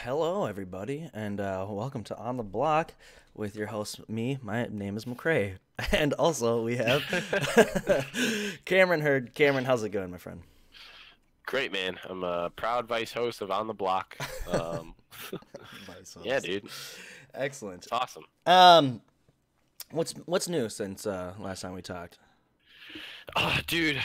Hello, everybody, and welcome to On the Block with your host, me. My name is McCrae. And also, we have Cameron Hurd. Cameron, how's it going, my friend? Great, man. I'm a proud vice host of On the Block. Vice Yeah, host. dude. Excellent. It's awesome. What's new since last time we talked? Dude,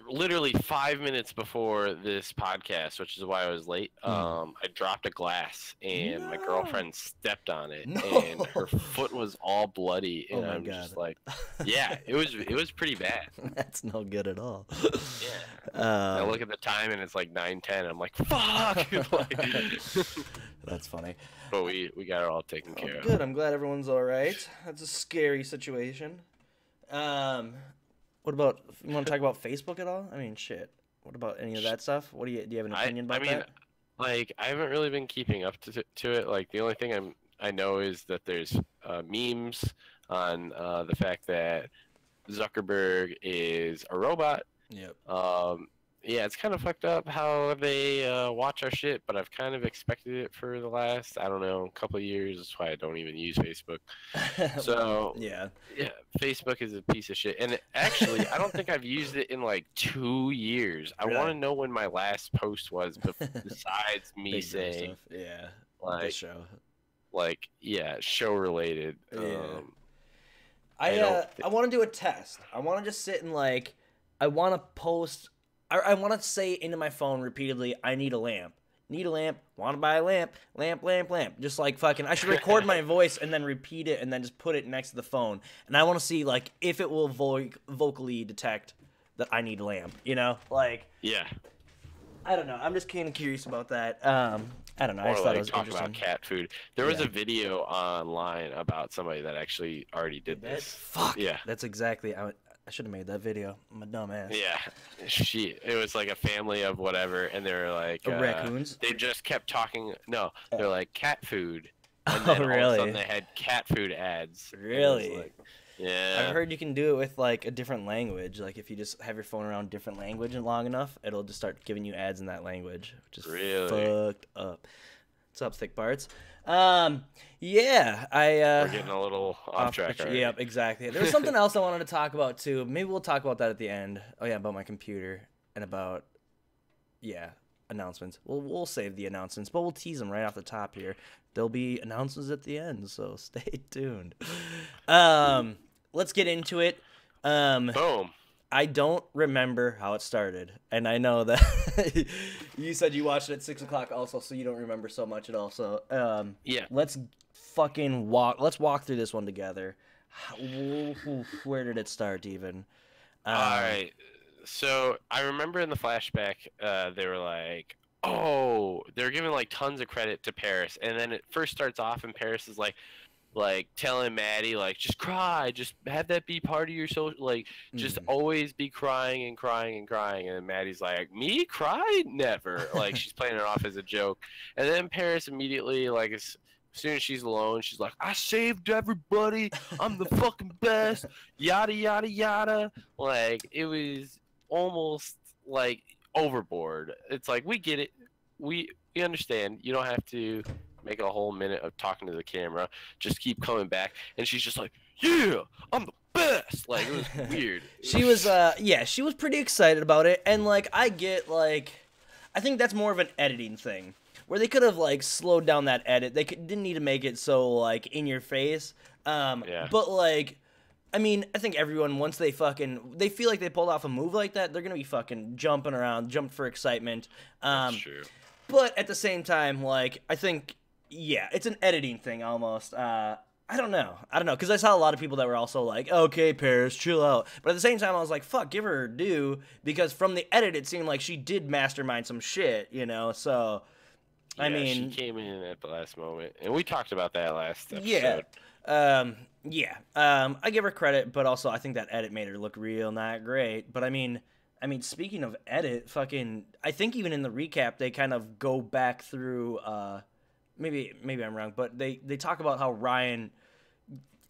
literally 5 minutes before this podcast, which is why I was late, I dropped a glass and my girlfriend stepped on it and her foot was all bloody and my I'm God. just like, yeah, it was pretty bad. That's no good at all. Yeah. I look at the time and it's like 9:10. I'm like, fuck. That's funny. But we got it all taken care of. Good. I'm glad everyone's all right. That's a scary situation. What about, you want to talk about Facebook at all? I mean, shit. What about any of that stuff? Do you have an opinion about that? Like, I haven't really been keeping up to it. Like, the only thing I know is that there's memes on the fact that Zuckerberg is a robot. Yep. Yeah, it's kind of fucked up how they watch our shit, but I've kind of expected it for the last, I don't know, couple of years. That's why I don't even use Facebook. So, yeah, Facebook is a piece of shit. And actually, I don't think I've used it in like 2 years. I want to know when my last post was, besides me Big saying, stuff. Yeah, like, the show. Like, yeah, show related. Yeah. I want to do a test. I want to just sit and I want to post. I want to say into my phone repeatedly, I need a lamp. Need a lamp. Want to buy a lamp. Lamp, lamp, lamp. Just like fucking, I should record my voice and then repeat it and then just put it next to the phone. And I want to see, if it will vocally detect that I need a lamp. You know? Yeah. I don't know. I'm just kind of curious about that. I don't know. I just thought it was talk interesting. about cat food. There was a video online about somebody that actually already did this. Fuck. Yeah. That's exactly. I should have made that video. I'm a dumbass. Yeah. It was like a family of whatever, and they were like raccoons. They just kept talking. No, they're like cat food. And Oh, then really? all of a sudden they had cat food ads. Really? Yeah. I've heard you can do it with a different language. Like if you just have your phone around different language and long enough, it'll just start giving you ads in that language, which is really fucked up. What's up, thick parts? Yeah, we're getting a little off track. Yep, exactly. There was something else I wanted to talk about too. Maybe we'll talk about that at the end. Oh yeah, about my computer and about announcements. We'll save the announcements, but we'll tease them right off the top here. There'll be announcements at the end, so stay tuned. Let's get into it. Boom. I don't remember how it started, and I know that you said you watched it at 6 o'clock also, so you don't remember so much at all. So, yeah. Let's walk through this one together. Where did it start even? All right. So I remember in the flashback, they were like, oh, they're giving tons of credit to Paris, and then it first starts off, and Paris is like telling Maddie, just cry, just have that be part of your social, just always be crying and crying and crying. And Maddie's like, me cry? Never. She's playing it off as a joke. And then Paris immediately, as soon as she's alone, she's like, I saved everybody. I'm the fucking best. Yada, yada, yada. It was almost overboard. It's we get it. We understand. You don't have to make a whole minute of talking to the camera. Just keep coming back. And she's just like, yeah, I'm the best. It was weird. She was, she was pretty excited about it. And, I get, I think that's more of an editing thing. Where they could have, slowed down that edit. They didn't need to make it so, in your face. Yeah. But, I mean, I think everyone, once they feel like they pulled off a move like that, they're going to be fucking jumping around, jumping for excitement. That's true. But at the same time, I think, yeah, it's an editing thing almost. I don't know, because I saw a lot of people that were also like, okay, Paris, chill out. But at the same time, I was like, fuck, give her her due, because from the edit, it seemed like she did mastermind some shit, so... Yeah, I mean, she came in at the last moment, and we talked about that last episode. I give her credit, but also I think that edit made her look real not great. But I mean, speaking of edit, I think even in the recap they kind of go back through. Maybe I'm wrong, but they talk about how Ryan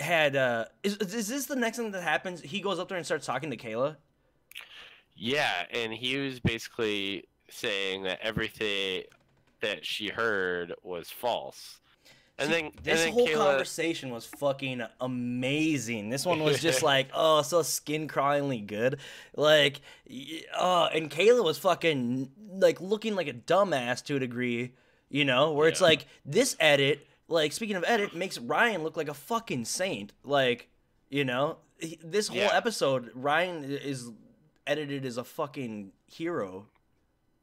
had. Is this the next thing that happens? He goes up there and starts talking to Kayla. Yeah, and he was basically saying that everything that she heard was false. And See, then this whole Kayla, conversation was fucking amazing. This one was just like, oh, so skin crawlingly good. Like, and Kayla was fucking, like, looking like a dumbass to a degree, you know, where it's like, this edit, like, speaking of edit, makes Ryan look like a fucking saint. Like, you know, this whole episode, Ryan is edited as a fucking hero.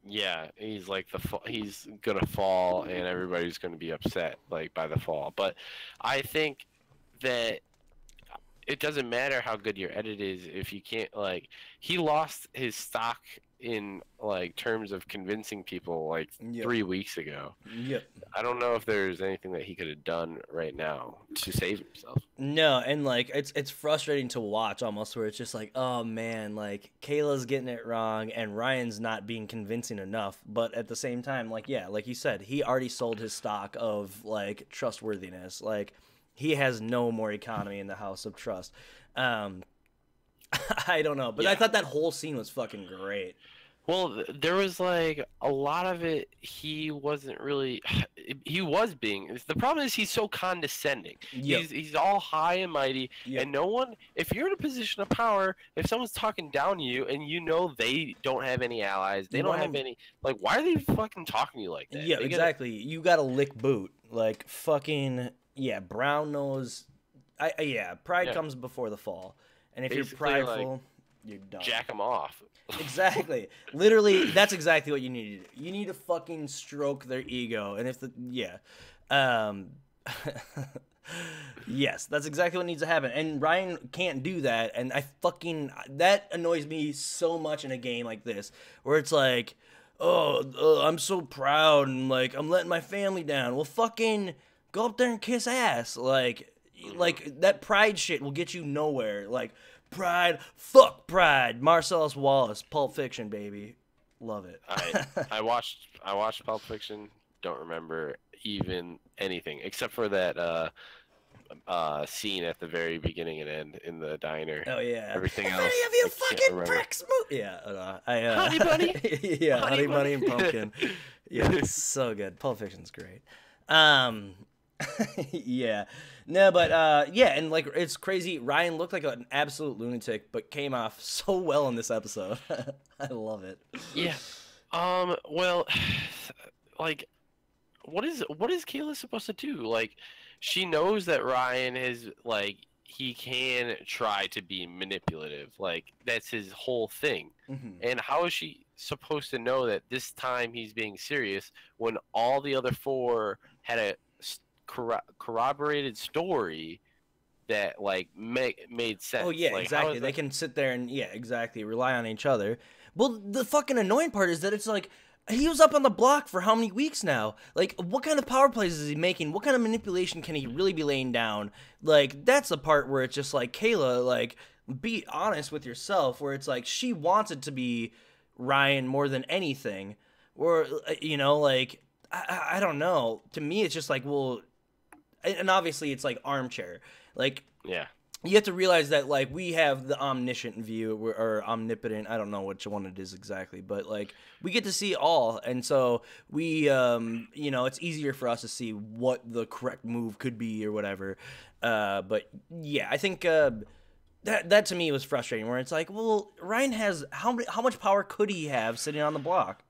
Yeah, he's like he's gonna fall, and everybody's gonna be upset like by the fall. But I think that it doesn't matter how good your edit is if you can't like. He lost his stock in like terms of convincing people like 3 weeks ago. Yep. I don't know if there's anything that he could have done right now to save himself. No, and like it's frustrating to watch almost, where it's just like, oh man, like Kayla's getting it wrong and Ryan's not being convincing enough. But at the same time, like, yeah, like you said, he already sold his stock of like trustworthiness. Like, he has no more economy in the house of trust. I don't know, but I thought that whole scene was fucking great. Well, there was like a lot of it. He wasn't really. He was being. The problem is he's so condescending. Yep. He's all high and mighty, and no one. If you're in a position of power, if someone's talking down to you, and you know they don't have any allies, they don't have any. Like, why are they fucking talking to you like that? Yeah, exactly. You gotta lick boot. Like, fucking Brown knows. Pride comes before the fall, and if basically, you're prideful, you're done. Jack them off. Exactly. Literally, that's exactly what you need to do. You need to fucking stroke their ego. And if yes, that's exactly what needs to happen. And Ryan can't do that. And that annoys me so much in a game like this, where it's like, I'm so proud and like I'm letting my family down. Well, fucking go up there and kiss ass. Like that pride shit will get you nowhere. Like, pride, fuck pride. Marcellus Wallace, Pulp Fiction, baby, love it. I watched Pulp Fiction. Don't remember even anything except for that scene at the very beginning and end in the diner. Oh yeah. Everything else. Any of you fucking pricks move. Yeah. Honey Bunny. Yeah, Honey Bunny and Pumpkin. Yeah, it's so good. Pulp Fiction's great. Yeah. No, but and like it's crazy. Ryan looked like an absolute lunatic, but came off so well in this episode. I love it. Yeah. Well, like, what is Kayla supposed to do? Like, she knows that Ryan is like he can try to be manipulative. Like, that's his whole thing. Mm-hmm. And how is she supposed to know that this time he's being serious when all the other four had a corroborated story that like made sense? Oh yeah, like, exactly. They can sit there and rely on each other. Well, the fucking annoying part is that it's like he was up on the block for how many weeks now? Like, what kind of power plays is he making? What kind of manipulation can he really be laying down? Like, that's the part where it's just like, Kayla, like, be honest with yourself, where it's like she wants it to be Ryan more than anything. Or, you know, like, I don't know. To me, it's just like, well, and obviously it's like armchair. Like, yeah, you have to realize that like we have the omniscient view or omnipotent. I don't know which one it is exactly, but like we get to see all, and so we, you know, it's easier for us to see what the correct move could be or whatever. But yeah, I think that to me was frustrating. Where it's like, well, Ryan has how much power could he have sitting on the block?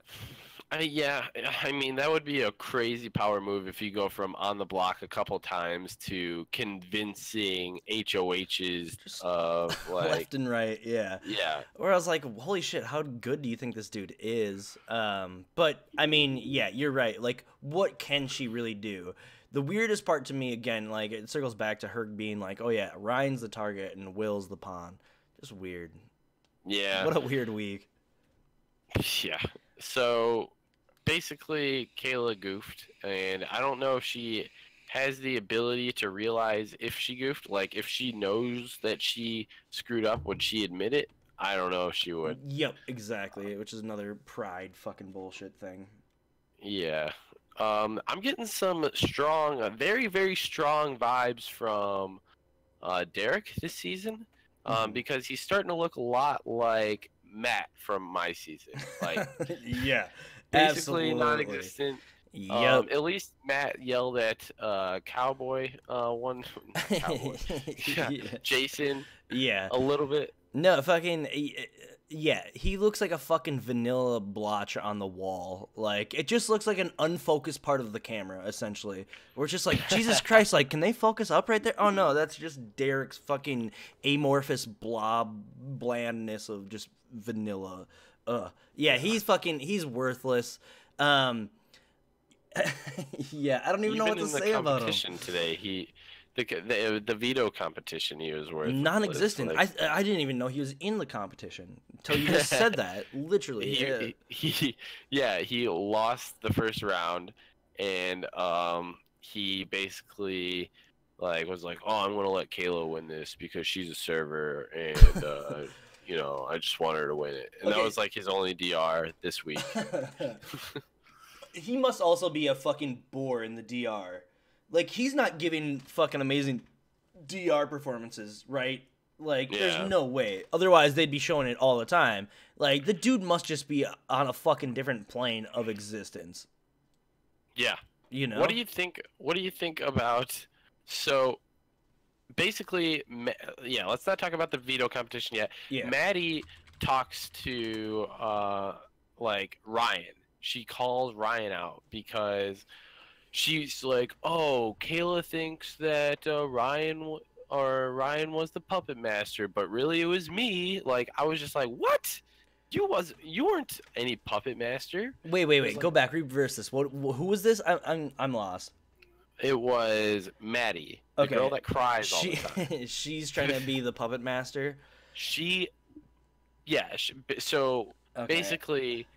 Yeah, I mean, that would be a crazy power move if you go from on the block a couple times to convincing HOHs of like left and right, yeah. Where I was like, holy shit, how good do you think this dude is? But I mean, yeah, you're right. Like, what can she really do? The weirdest part to me, again, like it circles back to her being like, oh yeah, Ryan's the target and Will's the pawn. Just weird. Yeah. What a weird week. Yeah. So basically, Kayla goofed, and I don't know if she has the ability to realize if she goofed. Like, if she knows that she screwed up, would she admit it? I don't know if she would. Yep, exactly, which is another pride fucking bullshit thing. Yeah. I'm getting some strong, very, very strong vibes from Derek this season, because he's starting to look a lot like Matt from my season. Like, yeah. basically Absolutely. non-existent. Yep. At least Matt yelled at Cowboy one Cowboy. Yeah, Yeah. Jason Yeah. a little bit. No, fucking yeah, he looks like a fucking vanilla blotch on the wall. Like it just looks like an unfocused part of the camera essentially. We're just like, Jesus Christ, like can they focus up right there? Oh no, that's just Derek's fucking amorphous blob blandness of just vanilla. Yeah, he's worthless. Yeah, I don't even know what to say about him. Even in the competition today, the veto competition, he was worth Non-existent. like, I didn't even know he was in the competition until you just said that. Literally. He lost the first round, and he basically like was like, oh, I'm gonna let Kayla win this because she's a server, and you know, I just want her to win it, and that was like his only DR this week. He must also be a fucking bore in the DR. Like, he's not giving fucking amazing DR performances, right? Like, there's no way. Otherwise, they'd be showing it all the time. Like, the dude must just be on a fucking different plane of existence. Yeah. You know? What do you think about... So, basically, let's not talk about the veto competition yet. Yeah. Maddie talks to, like, Ryan. She calls Ryan out because she's like, "Oh, Kayla thinks that Ryan was the puppet master, but really it was me." Like, I was just like, "What? You weren't any puppet master." Wait. Like, go back. Reverse this. Who was this? I'm lost. It was Maddie, the girl that cries all the time. She's trying to be the puppet master. Basically.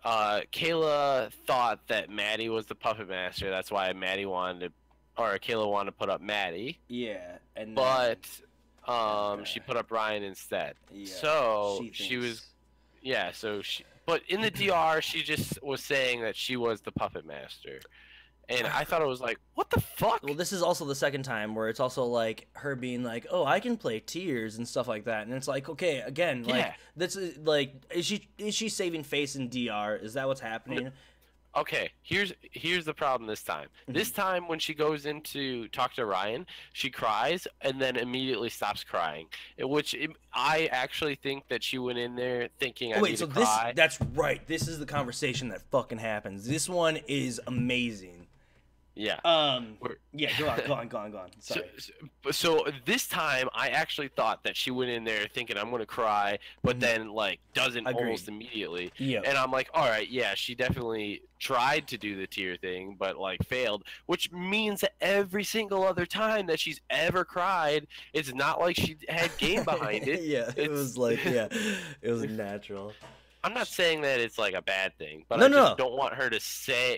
Kayla thought that Maddie was the puppet master. That's why Kayla wanted to put up Maddie. Yeah, but she put up Ryan instead. Yeah, so but in the DR, she just was saying that she was the puppet master. And I thought it was like, what the fuck? Well, this is also the second time where it's also like her being like, "Oh, I can play tiers and stuff like that," and it's like, okay, again, like this is like, is she saving face in DR? Is that what's happening? Okay, here's the problem this time. This time when she goes in to talk to Ryan, she cries and then immediately stops crying. I actually think that she went in there thinking I need to cry. That's right. This is the conversation that fucking happens. This one is amazing. Yeah. Yeah. Go on. Sorry. So this time, I actually thought that she went in there thinking I'm gonna cry, but then like doesn't almost immediately. Yeah. And I'm like, all right, yeah, she definitely tried to do the tier thing, but like failed. Which means that every single other time that she's ever cried, it's not like she had game behind it. Yeah. It was like, yeah, it was natural. I'm not saying that it's like a bad thing, but I just don't want her to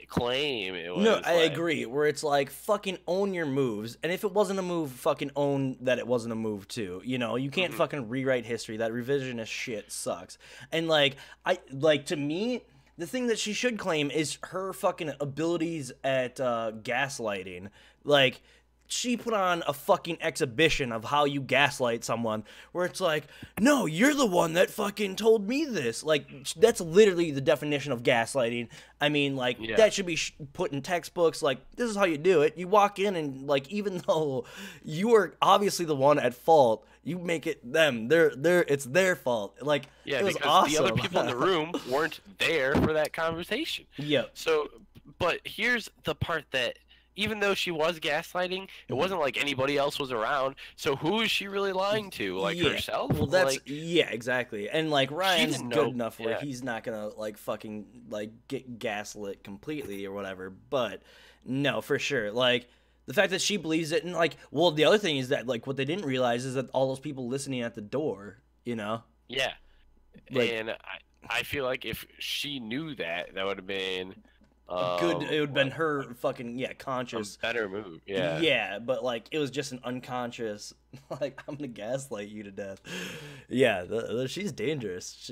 claim it was. No, I agree. Where it's like, fucking own your moves, and if it wasn't a move, fucking own that it wasn't a move too. You know, you can't fucking rewrite history. That revisionist shit sucks. And to me, the thing that she should claim is her fucking abilities at gaslighting. Like, she put on a fucking exhibition of how you gaslight someone, where it's like, no, you're the one that fucking told me this. Like, that's literally the definition of gaslighting. I mean, like, that should be put in textbooks. Like, this is how you do it. You walk in and, like, even though you are obviously the one at fault, you make it them. It's their fault. Like, it was awesome. The other people in the room weren't there for that conversation. Yeah. So, but here's the part that, even though she was gaslighting, it wasn't like anybody else was around. So who is she really lying to? Like, herself? Well, that's exactly. And like, Ryan's good enough where he's not gonna like fucking like get gaslit completely or whatever. But no, for sure. Like, the fact that she believes it, and like, well, the other thing is that like what they didn't realize is that all those people listening at the door, you know? Yeah. Like, and I feel like if she knew that, that would have been good. It would have been her fucking conscious. A better move. Yeah. Yeah, but like it was just an unconscious. Like, I'm gonna gaslight you to death. Yeah, she's dangerous.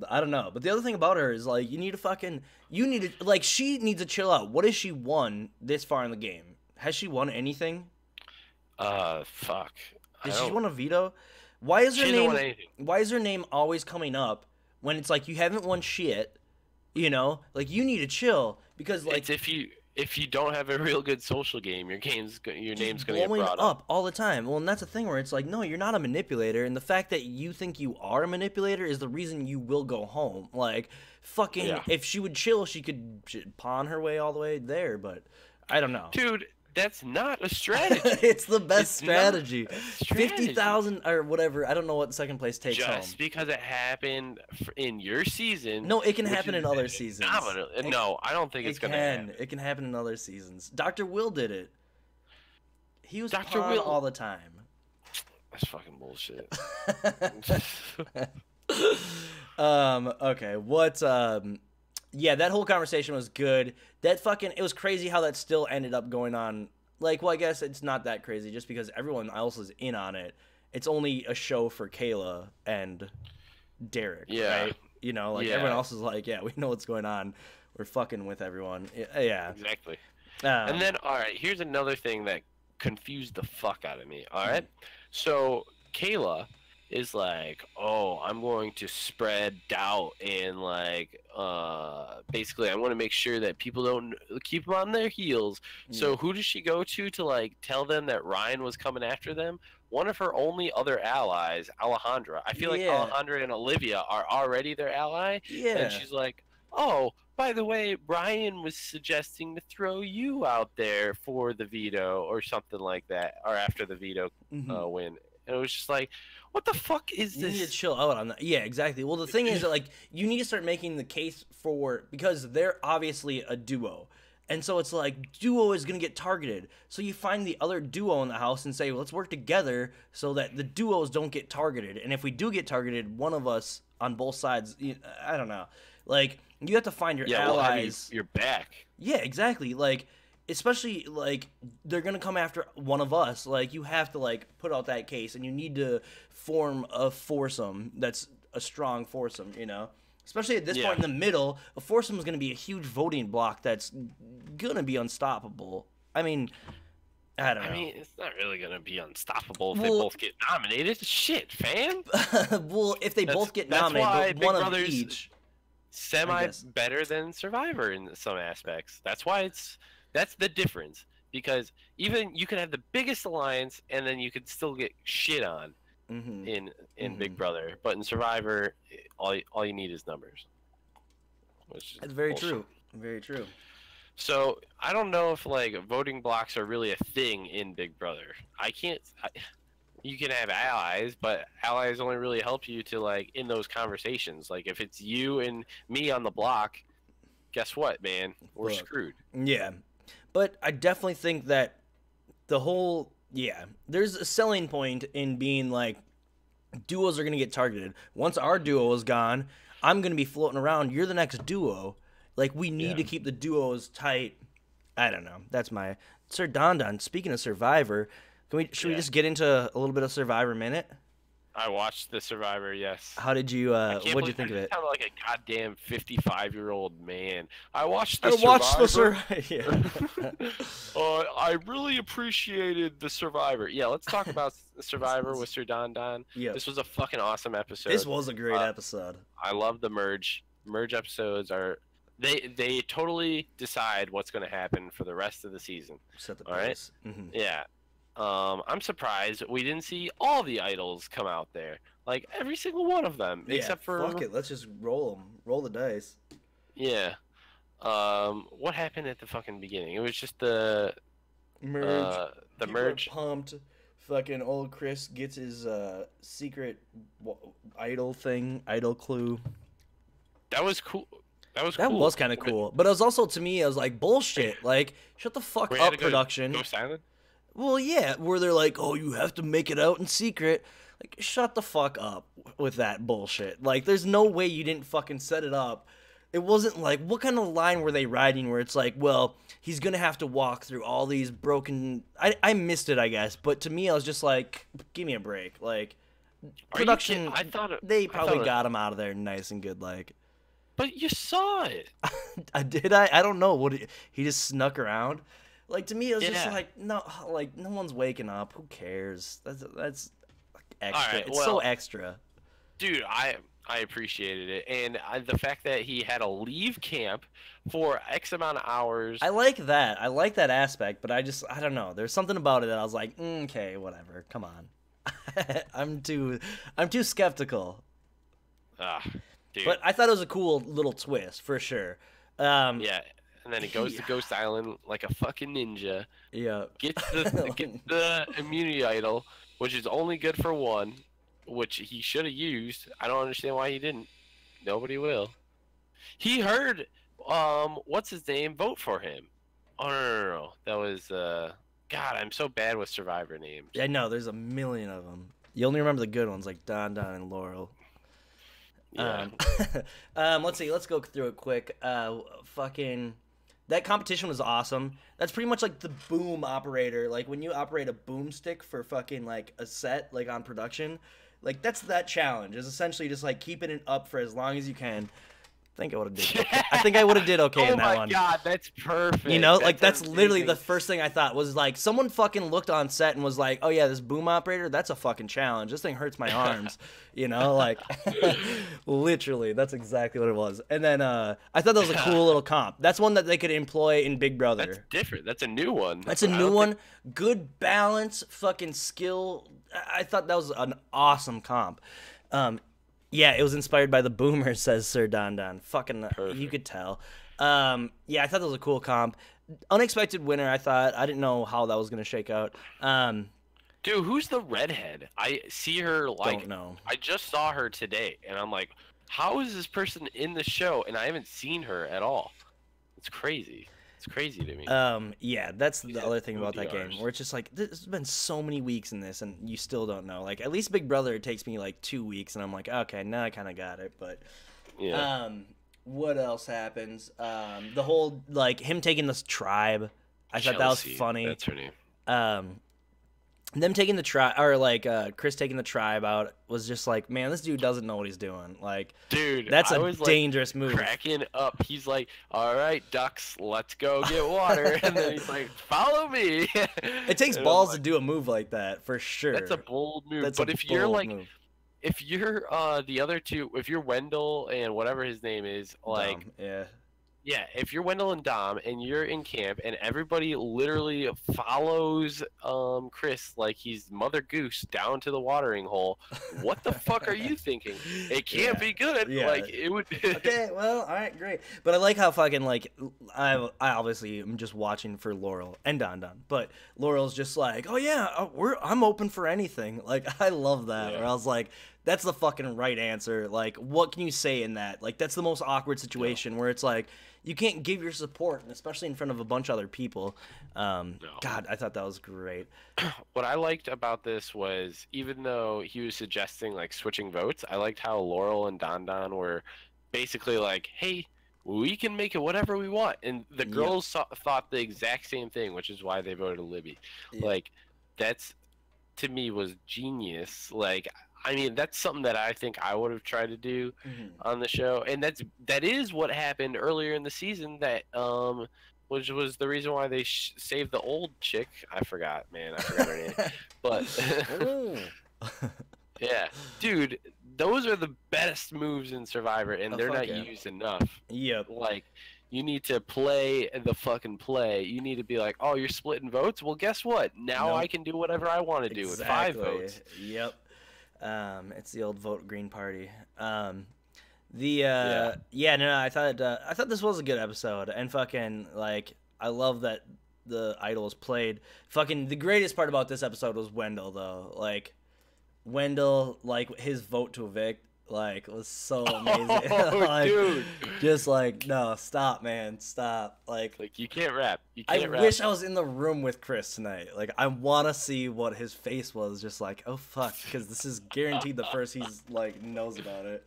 I don't know. But the other thing about her is like she needs to chill out. What has she won this far in the game? Has she won anything? Fuck. Did she won a veto? Why is her name always coming up when it's like you haven't won shit? You know, like you need to chill because like It's if you don't have a real good social game, your name's gonna get blowing brought up up. all the time. Well, and that's the thing where it's like, no, you're not a manipulator, and the fact that you think you are a manipulator is the reason you will go home. Like, fucking, Yeah. if she would chill, she could pawn her way all the way there. But I don't know. Dude, that's not a strategy. It's the best It's not a strategy. strategy. 50,000 or whatever. I don't know what second place takes home. Just because it happened in your season. No, it can which happen is in other seasons. phenomenal. No, I don't think it's gonna happen. It can happen in other seasons. Dr. Will did it. He was Dr. pawn Will- all the time. That's fucking bullshit. Okay, yeah, that whole conversation was good. That fucking, it was crazy how that still ended up going on. Like, well, I guess it's not that crazy just because everyone else is in on it. It's only a show for Kayla and Derek, Yeah. right? You know, like, Yeah. everyone else is like, yeah, we know what's going on. We're fucking with everyone. Yeah. Exactly. Um, And then, all right, here's another thing that confused the fuck out of me. All right, so Kayla is like, "Oh, I'm going to spread doubt and like, basically, I want to make sure that people don't keep them on their heels." So who does she go to like tell them that Ryan was coming after them? One of her only other allies, Alejandra. I feel like Yeah. Alejandra and Olivia are already their ally, yeah. and she's like, "Oh, by the way, Brian was suggesting to throw you out there for the veto or something like that, or after the veto Mhm. win." And it was just like, what the fuck is You need to this? chill out on that. Yeah, exactly. Well, the thing is that, like, you need to start making the case for, because they're obviously a duo. And so it's like, duo is going to get targeted. So you find the other duo in the house and say, well, let's work together so that the duos don't get targeted. And if we do get targeted, one of us on both sides, I don't know. Like, you have to find your Yeah, we'll have allies. your back. Yeah, exactly. Like, especially like they're gonna come after one of us. Like, you have to like put out that case, and you need to form a foursome that's a strong foursome. You know, especially at this Yeah. point in the middle, a foursome is gonna be a huge voting block that's gonna be unstoppable. I mean, I don't know. I mean, it's not really gonna be unstoppable if Well- they both get nominated. Shit, fam. Well, if they both get that's why nominated, Big but one of Brother's each. Semi guess. better than Survivor in some aspects. That's why that's the difference. Because even you can have the biggest alliance and then you could still get shit on Hmm. in Big Brother, but in Survivor, all you need is numbers. Which is That's very bullshit. true. Very true. So I don't know if like voting blocks are really a thing in Big Brother. You can have allies, but allies only really help you to like in those conversations. Like if it's you and me on the block, guess what, man? We're Look. screwed. Yeah. But I definitely think that the whole, there's a selling point in being like, duos are going to get targeted. Once our duo is gone, I'm going to be floating around. You're the next duo. Like, we need Yeah. to keep the duos tight. I don't know. That's my... Sir Don Don, speaking of Survivor, should we just get into a little bit of Survivor Minute? I watched the Survivor, yes. How did you, what'd you think of it? I sound like a goddamn 55-year-old man. I watched the I watched the Survivor. Survivor. I really appreciated the Survivor. Yeah, let's talk about Survivor with Sir Don Don. Yep. This was a fucking awesome episode. This was a great episode. I love the merge. Merge episodes are they totally decide what's going to happen for the rest of the season. Set the All right. pace. Mhm. Yeah. I'm surprised we didn't see all the idols come out there. Like every single one of them, except for fuck it. Let's just roll them. Roll the dice. yeah. What happened at the fucking beginning? It was just the Merge. the People are merge. pumped. Fucking old Chris gets his secret idol thing, idol clue. That was cool. That was kind of cool, but it was also, to me, I was like, bullshit. Like, shut the fuck We had up, to production. Go silent. Well, yeah, where they're like, oh, you have to make it out in secret. Like, shut the fuck up with that bullshit. Like, there's no way you didn't fucking set it up. It wasn't like, what kind of line were they writing where it's like, well, he's gonna have to walk through all these broken... I missed it, I guess, but to me, I was just like, give me a break. Like, production, I thought they probably got him out of there nice and good, like... But you saw it. Did I? I don't know. What he just snuck around? Like, to me, it was just Yeah. like, no one's waking up. Who cares? That's extra. All right, It's so well, extra. Dude, I I appreciated it, and the fact that he had to leave camp for X amount of hours. I like that. I like that aspect, but I don't know. There's something about it that I was like, okay, whatever. Come on. I'm too skeptical. Dude. But I thought it was a cool little twist for sure. Yeah, and then he goes to Ghost Island like a fucking ninja. Yeah. Gets the immunity idol, which is only good for one, which he should have used. I don't understand why he didn't. Nobody will. He heard what's his name vote for him. Oh no. That was God, I'm so bad with Survivor names. Yeah, no, there's a million of them. You only remember the good ones like Don and Laurel. Yeah. Let's see. Let's go through it quick. Fucking that competition was awesome. That's pretty much like the boom operator. Like when you operate a boomstick for fucking like a set, like on production, like that's that challenge. Is essentially just like keeping it up for as long as you can. I think I would have did. Okay. I think I would have did okay in that one. Oh my god, that's perfect. You know, like that's literally the first thing I thought was like someone fucking looked on set and was like, "Oh yeah, this boom operator, that's a fucking challenge. This thing hurts my arms." You know, like literally, that's exactly what it was. And then I thought that was a cool little comp. That's one that they could employ in Big Brother. That's different. That's a new one. That's a new one. Good balance, fucking skill. I thought that was an awesome comp. Yeah, it was inspired by the Boomers, says Sir Don. Fucking, perfect. You could tell. Yeah, I thought that was a cool comp. Unexpected winner, I thought. I didn't know how that was going to shake out. Dude, who's the redhead? I see her, like... Don't know. I just saw her today, and I'm like, how is this person in the show, and I haven't seen her at all? It's crazy. It's crazy to me. Yeah, that's the other thing about that game, where it's just like, there's been so many weeks in this, and you still don't know. Like, at least Big Brother, it takes me like 2 weeks, and I'm like, okay, now I kind of got it. But, yeah. What else happens? The whole, like, him taking this tribe, I thought that was funny. That's her name. Them taking the tribe, or like Chris taking the tribe out, was just like, man, this dude doesn't know what he's doing. Like, dude, that's a dangerous move. Cracking up, he's like, "All right, ducks, let's go get water," and then he's like, "Follow me." It takes balls to do a move like that, for sure. That's a bold move. But if you're like, if you're the other two, if you're Wendell and whatever his name is, like, yeah, if you're Wendell and Dom and you're in camp and everybody literally follows Chris like he's Mother Goose down to the watering hole, what the fuck are you thinking? It can't be good. Yeah. Like, it would. Okay, well, all right, great. But I like how fucking, like, I obviously am just watching for Laurel and Don. But Laurel's just like, oh yeah, I'm open for anything. Like, I love that. Where I was like, that's the fucking right answer. Like, what can you say in that? Like, that's the most awkward situation where it's like, you can't give your support, especially in front of a bunch of other people. God, I thought that was great. What I liked about this was, even though he was suggesting, like, switching votes, I liked how Laurel and Don were basically like, hey, we can make it whatever we want. And the girls thought the exact same thing, which is why they voted Libby. Like, that's, to me, was genius. Like, I mean, that's something that I think I would have tried to do on the show, and that is what happened earlier in the season. That which was the reason why they saved the old chick. I forgot her name. But yeah, dude, those are the best moves in Survivor, and they're not used enough. Yep. Like, you need to play the fucking play. You need to be like, oh, you're splitting votes. Well, guess what? Now I can do whatever I want to do with 5 votes. Yep. It's the old vote Green Party. I thought this was a good episode, and fucking, like, I love that the idol is played. Fucking, the greatest part about this episode was Wendell, though. Like, Wendell, like, his vote to evict, like, was so amazing. Like, dude, just like, no, stop, man, stop. Like you can't rap. I wish I was in the room with Chris tonight. Like, I want to see what his face was, just like, oh fuck, because this is guaranteed the first he's like knows about it.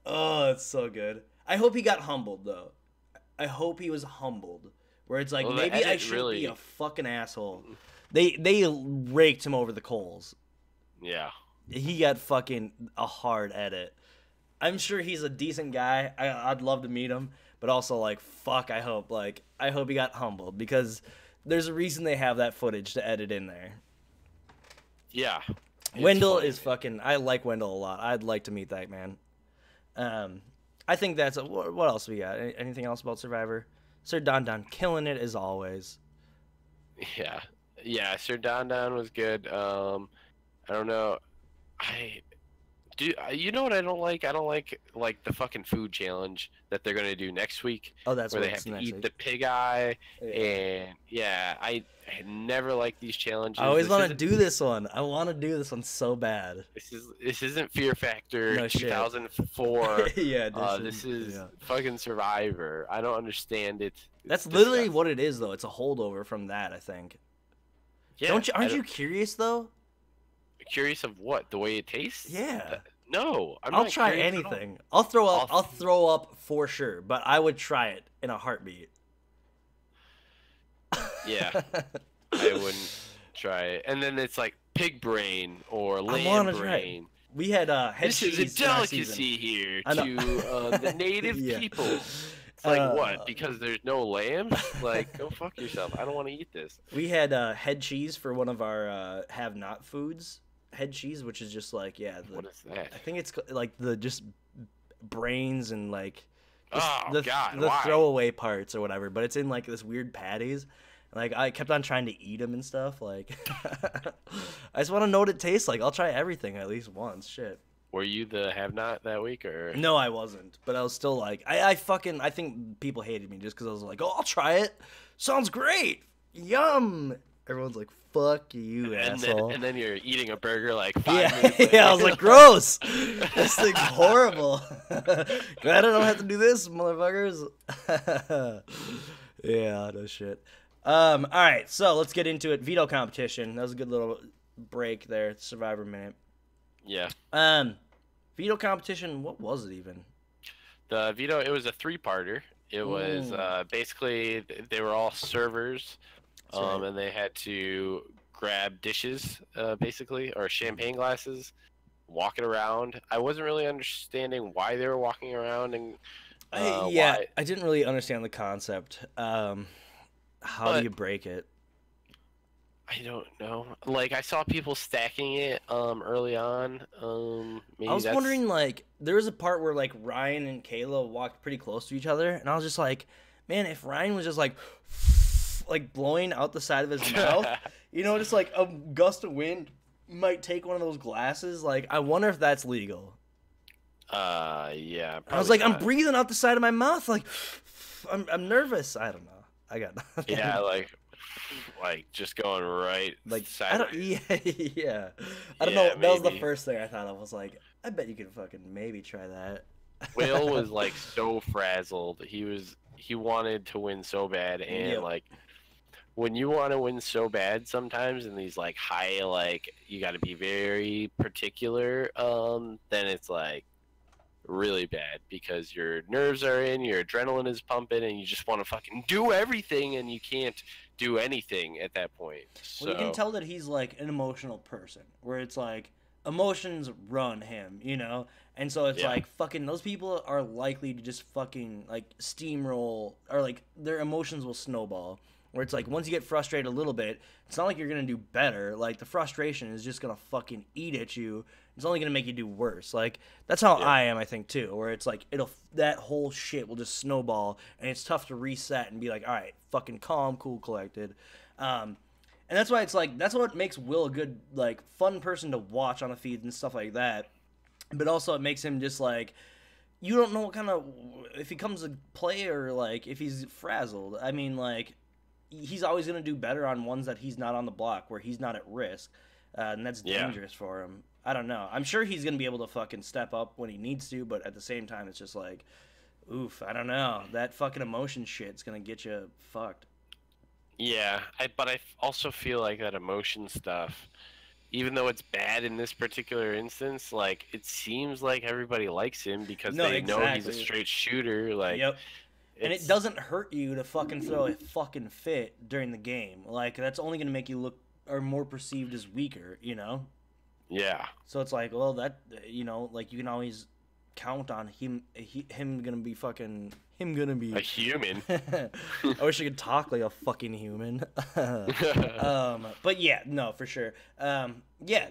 Oh, it's so good. I hope he got humbled though. I hope he was humbled, where it's like, maybe I should be a fucking asshole. They raked him over the coals. Yeah. He got fucking a hard edit. I'm sure he's a decent guy. I'd love to meet him, but also, like, fuck, I hope he got humbled, because there's a reason they have that footage to edit in there. Yeah. Wendell is fucking, I like Wendell a lot. I'd like to meet that man. I think that's what else we got? Anything else about Survivor? Sir Don Don killing it as always. Yeah, yeah. Sir Don Don was good. I don't know. I do. You know what I don't like? I don't like the fucking food challenge that they're gonna do next week, Oh, that's where what they have it's to next eat week. the pig eye, Yeah. and yeah, I never liked these challenges. I always This want to isn't do this one. I want to do this one so bad. this isn't Fear Factor No shit. 2004. Yeah, This is yeah. fucking Survivor. I don't understand it. That's It's literally disgusting. what it is, though. It's a holdover from that, I think. Yeah. Don't you? Aren't you curious though? Curious of what? The way it tastes? Yeah. No, I'm I'll not try curious at all. anything. I'll throw up. I'll- I'll throw up for sure, but I would try it in a heartbeat. Yeah, I wouldn't try it. And then it's like pig brain or I lamb want to try it. brain. We had head This is cheese a in our season. delicacy here I know. to the native Yeah. people. It's like what? Because there's no lambs? Like, go fuck yourself. I don't want to eat this. We had head cheese for one of our have not foods. Head cheese, which is just like What is that? I think it's like the just brains and like just Oh God! the Why? throwaway parts or whatever. But it's in like this weird patties. Like I kept on trying to eat them and stuff. Like I just want to know what it tastes like. I'll try everything at least once. Shit. Were you the have not that week or? No, I wasn't. But I was still like, I think people hated me just because I was like, oh, I'll try it. Sounds great. Yum. Everyone's like, fuck you, asshole. And then you're eating a burger like 5 Yeah, minutes later. yeah. I was like, gross. This thing's horrible. Glad I don't have to do this, motherfuckers. Yeah, no shit. All right, so let's get into it. Veto competition. That was a good little break there. Survivor minute. Yeah. Veto competition. What was it even? The veto. It was a 3-parter. It was basically they were all servers, right. and they had to grab dishes, basically, or champagne glasses, walk it around. I wasn't really understanding why they were walking around and why. I didn't really understand the concept. How do you break it? I don't know. Like I saw people stacking it early on. Maybe I was wondering, like, there was a part where like Ryan and Kayla walked pretty close to each other, and I was just like, man, if Ryan was just like blowing out the side of his mouth, you know, just like a gust of wind might take one of those glasses. Like, I wonder if that's legal. Yeah. I was like, not. I'm breathing out the side of my mouth, like, I'm nervous. I don't know. I got nothing. Yeah, like just going right. Like sideways. yeah. I don't Yeah, know. That was the maybe. first thing I thought of. Was like, I bet you could fucking maybe try that. Will was like so frazzled. He wanted to win so bad, and Yep. like when you want to win so bad, sometimes in these like high, like you got to be very particular. Then it's like really bad because your nerves are in, your adrenaline is pumping, and you just want to fucking do everything, and you can't do anything at that point. So Well, you can tell that he's like an emotional person, where it's like emotions run him, you know? And so it's Yeah. like fucking those people are likely to just fucking like steamroll, or like their emotions will snowball. Where it's like once you get frustrated a little bit, it's not like you're gonna do better. Like the frustration is just gonna fucking eat at you. It's only gonna make you do worse. Like that's how I am, I think too. Where it's like that whole shit will just snowball, and it's tough to reset and be like, all right, fucking calm, cool, collected. And that's why it's like that's what makes Will a good like fun person to watch on the feed and stuff like that. But also it makes him just like you don't know what kind of if he comes to play or like if he's frazzled. I mean like he's always gonna do better on ones that he's not on the block where he's not at risk, and that's dangerous for him. I don't know. I'm sure he's gonna be able to fucking step up when he needs to, but at the same time, it's just like, oof. I don't know. That fucking emotion shit's gonna get you fucked. yeah, but I also feel like that emotion stuff, even though it's bad in this particular instance, like it seems like everybody likes him because No, they know he's a exactly. straight shooter. Like, Yep. And it it's- doesn't hurt you to fucking throw a fucking fit during the game. Like that's only gonna make you look or more perceived as weaker, you know. Yeah, So it's like, well, that you know, like you can always count on him gonna be fucking him gonna be a human. I wish I could talk like a fucking human. But yeah, no, for sure. Yeah,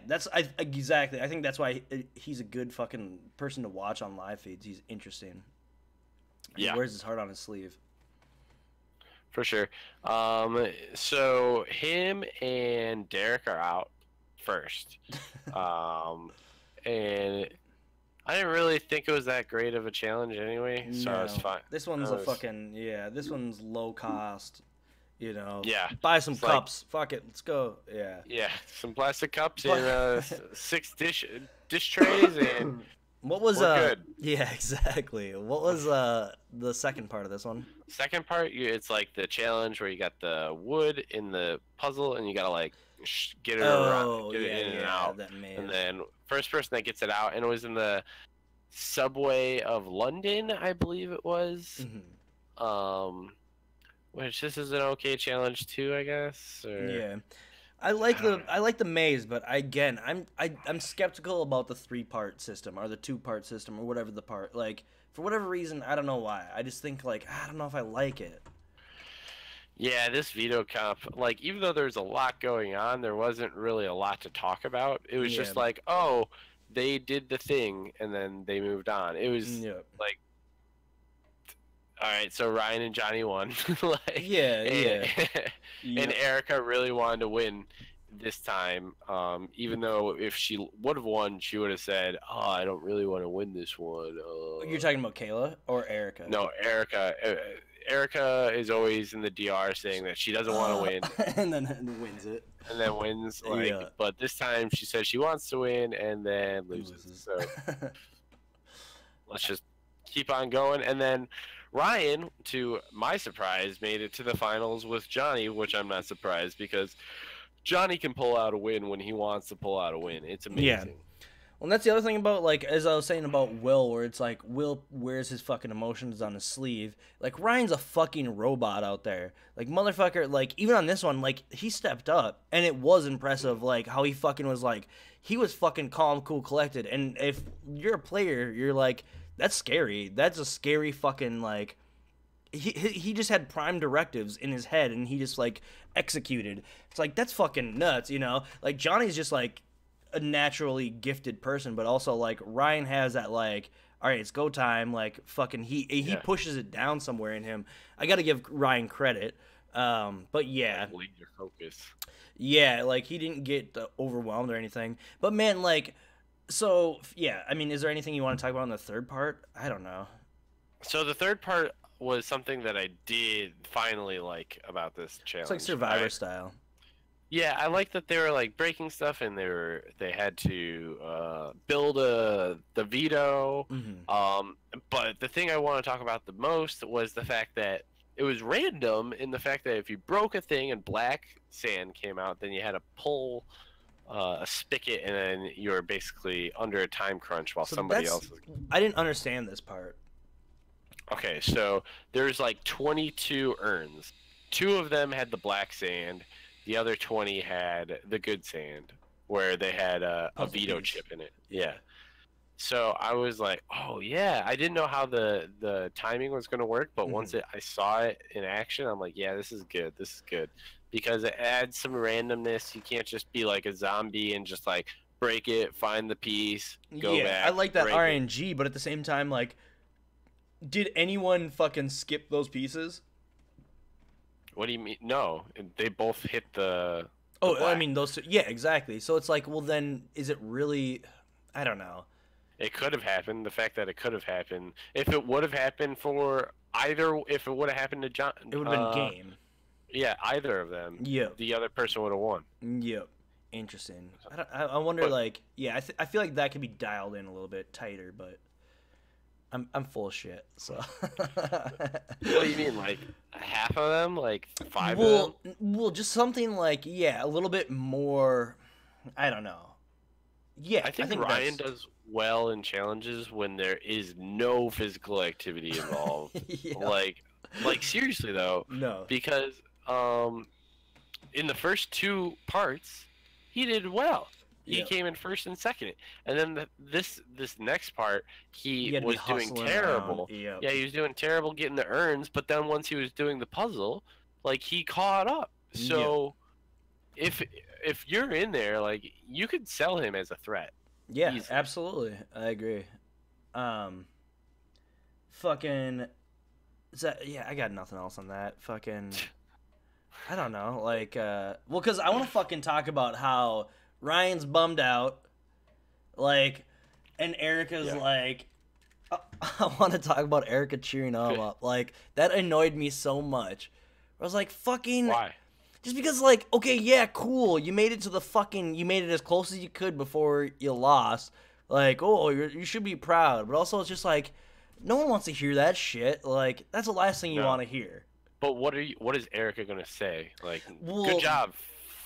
exactly. I think that's why he's a good fucking person to watch on live feeds. He's interesting. Yeah, he wears his heart on his sleeve. For sure. So him and Derek are out first. And I didn't really think it was that great of a challenge anyway, so No, it's fine. this one's this one's low cost. You know, Yeah, buy some it's cups. Fuck it, let's go. Yeah, some plastic cups and 6 dish trays, and what was we're good. Yeah, exactly. What was the second part of this one? Second part, it's like the challenge where you got the wood in the puzzle and you gotta like get it around, get it in and out, and then first person that gets it out, and it was in the subway of London, I believe it was. Which this is an okay challenge too, I guess. Yeah, I like the maze, but I'm skeptical about the 3-part system or the 2-part system or whatever the part. Like, for whatever reason, I don't know why. I just think like I don't know if I like it. Yeah, this veto comp, like, even though there's a lot going on, there wasn't really a lot to talk about. It was just like, oh, they did the thing and then they moved on. It was like, all right, so Ryan and Johnny won. And Erica really wanted to win this time, even though if she would have won, she would have said, oh, I don't really want to win this one. You're talking about Kayla or Erica? No, Erica. Erica is always in the DR saying that she doesn't want to win. And then wins it. And then wins. But this time she says she wants to win and then loses. So let's just keep on going. And then Ryan, to my surprise, made it to the finals with Johnny, which I'm not surprised because Johnny can pull out a win when he wants to pull out a win. It's amazing. Yeah. Well, and that's the other thing about, like, as I was saying about Will, where it's like Will wears his fucking emotions on his sleeve. Like, Ryan's a fucking robot out there. Like, motherfucker, like, even on this one, like, he stepped up, and it was impressive, like, how he fucking was, like, he was fucking calm, cool, collected. And if you're a player, you're like, that's scary. That's a scary fucking, like, he just had prime directives in his head, and he just, like, executed. It's like, that's fucking nuts, you know? Like, Johnny's just, like, a naturally gifted person, but also, like, Ryan has that, like, all right, it's go time, like, fucking he pushes it down somewhere in him. I gotta give Ryan credit. But yeah, laser focus. Yeah, like, he didn't get overwhelmed or anything, but man, like, so yeah, I mean, is there anything you want to talk about in the third part? I don't know. So the third part was something that I did finally like about this challenge. It's like Survivor style. Yeah, I like that they were like breaking stuff, and they had to build the veto. But the thing I want to talk about the most was the fact that it was random in the fact that if you broke a thing and black sand came out, then you had to pull a spigot, and then you were basically under a time crunch while somebody else was... I didn't understand this part. Okay, so there's like 22 urns. 2 of them had the black sand. The other 20 had the good sand, where they had a veto chip in it. Yeah. So I was like, oh, yeah. I didn't know how the timing was going to work, but once I saw it in action, I'm like, yeah, this is good. This is good. Because it adds some randomness. You can't just be like a zombie and just like break it, find the piece, go back. I like that RNG, but at the same time, like, did anyone fucking skip those pieces? What do you mean? No, they both hit the black. I mean, those two, yeah, exactly. So it's like, well, then, is it really... I don't know. It could have happened. The fact that it could have happened. If it would have happened for either... If it would have happened to John... It would have been game. Yeah, either of them. Yeah. The other person would have won. Yep. Interesting. I wonder, like... Yeah, I feel like that could be dialed in a little bit tighter, but... I'm full of shit, so... What do you mean, like, half of them? Like, 5 of them? Well, just something like, yeah, a little bit more... I don't know. Yeah, I think Ryan does well in challenges when there is no physical activity involved. Like, seriously, though. No. Because, in the first 2 parts, he did well. He came in first and second. And then this next part, he had to be was doing hustling terrible. around. Yep. Yeah, he was doing terrible getting the urns. But then once he was doing the puzzle, like he caught up. So if you're in there, like you could sell him as a threat. Yeah, easily. absolutely. I agree. Fucking. Yeah, I got nothing else on that. Fucking. I don't know. Like, well, because I want to fucking talk about how Ryan's bummed out. Like, and Erica's like. I want to talk about Erica cheering him up. Like, that annoyed me so much. I was like, fucking. Why? Just because, like, okay, yeah, cool. You made it to the fucking. You made it as close as you could before you lost. Like, oh, you should be proud. But also, it's just like, no one wants to hear that shit. Like, that's the last thing you want to hear. But what is Erica gonna say? Like, good job,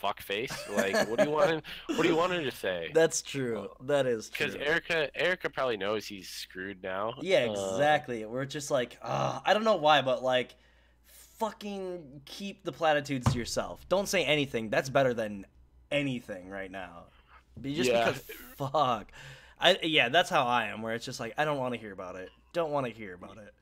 fuckface. Like, what do you want him? What do you want her to say? That's true. That is true. Because Erica probably knows he's screwed now. Yeah, exactly. We're just like, I don't know why, but like, fucking keep the platitudes to yourself. Don't say anything. That's better than anything right now. Because fuck. That's how I am. Where it's just like, I don't want to hear about it. Don't want to hear about it.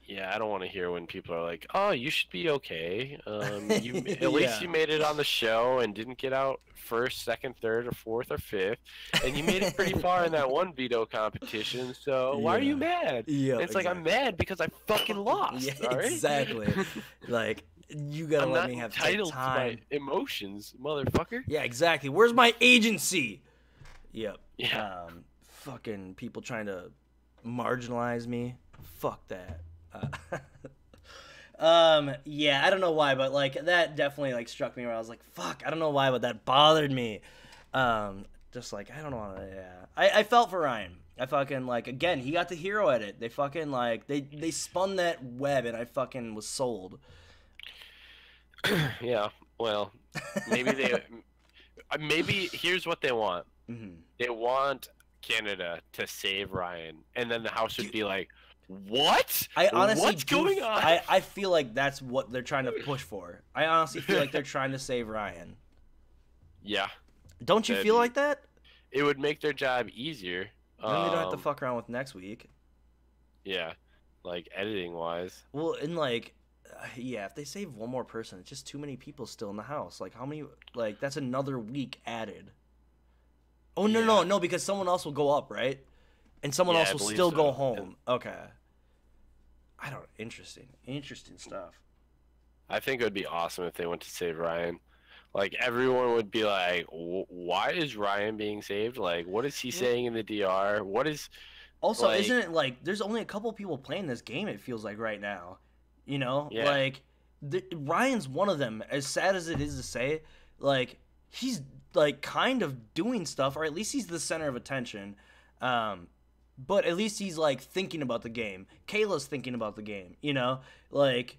Yeah, I don't want to hear when people are like, "Oh, you should be okay. At least you made it on the show and didn't get out first, second, third, or fourth, or fifth, and you made it pretty far in that one veto competition. So why are you mad?" Yeah, it's like I'm mad because I fucking lost. Yeah, all right? Exactly. Like you gotta let me have entitled time. To my emotions, motherfucker. Yeah, exactly. Where's my agency? Yep. Yeah. Fucking people trying to marginalize me. Fuck that. Yeah, I don't know why, but like that definitely like struck me where I was like, fuck, I don't know why, but that bothered me. Just like I don't know, I felt for Ryan. I fucking like again, he got the hero edit. They fucking like they spun that web and I fucking was sold. Yeah, well, maybe here's what they want. Mm-hmm. They want Canada to save Ryan, and then the House would be like, what? I honestly What's going on? I feel like that's what they're trying to push for. I honestly feel like they're trying to save Ryan. Yeah. Don't you feel like that? It would make their job easier. Then they don't have to fuck around with next week. Yeah. Like, editing-wise. Well, and like, yeah, if they save one more person, it's just too many people still in the house. Like, how many, like, that's another week added. Oh, no, because someone else will go up, right? And someone else will still go home. Okay. Interesting stuff. I think it would be awesome if they went to save Ryan. Like, everyone would be like, why is Ryan being saved? Like, what is he saying in the DR? What is... Also, like, isn't it like, there's only a couple people playing this game, it feels like, right now. You know? Yeah. Like, Ryan's one of them. As sad as it is to say, like, he's, like, kind of doing stuff, or at least he's the center of attention. But at least he's, like, thinking about the game. Kayla's thinking about the game, you know? Like,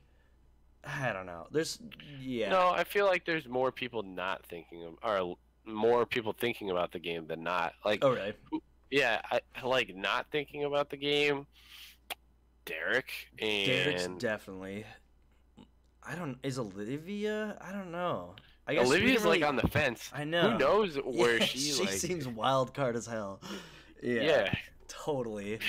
I don't know. No, I feel like there's more people more people thinking about the game than not. Like, oh, really? Yeah, I like not thinking about the game. Derek's definitely. Is Olivia? I don't know. I guess Olivia's like on the fence. I know. Who knows where she seems wild card as hell. Yeah. Totally.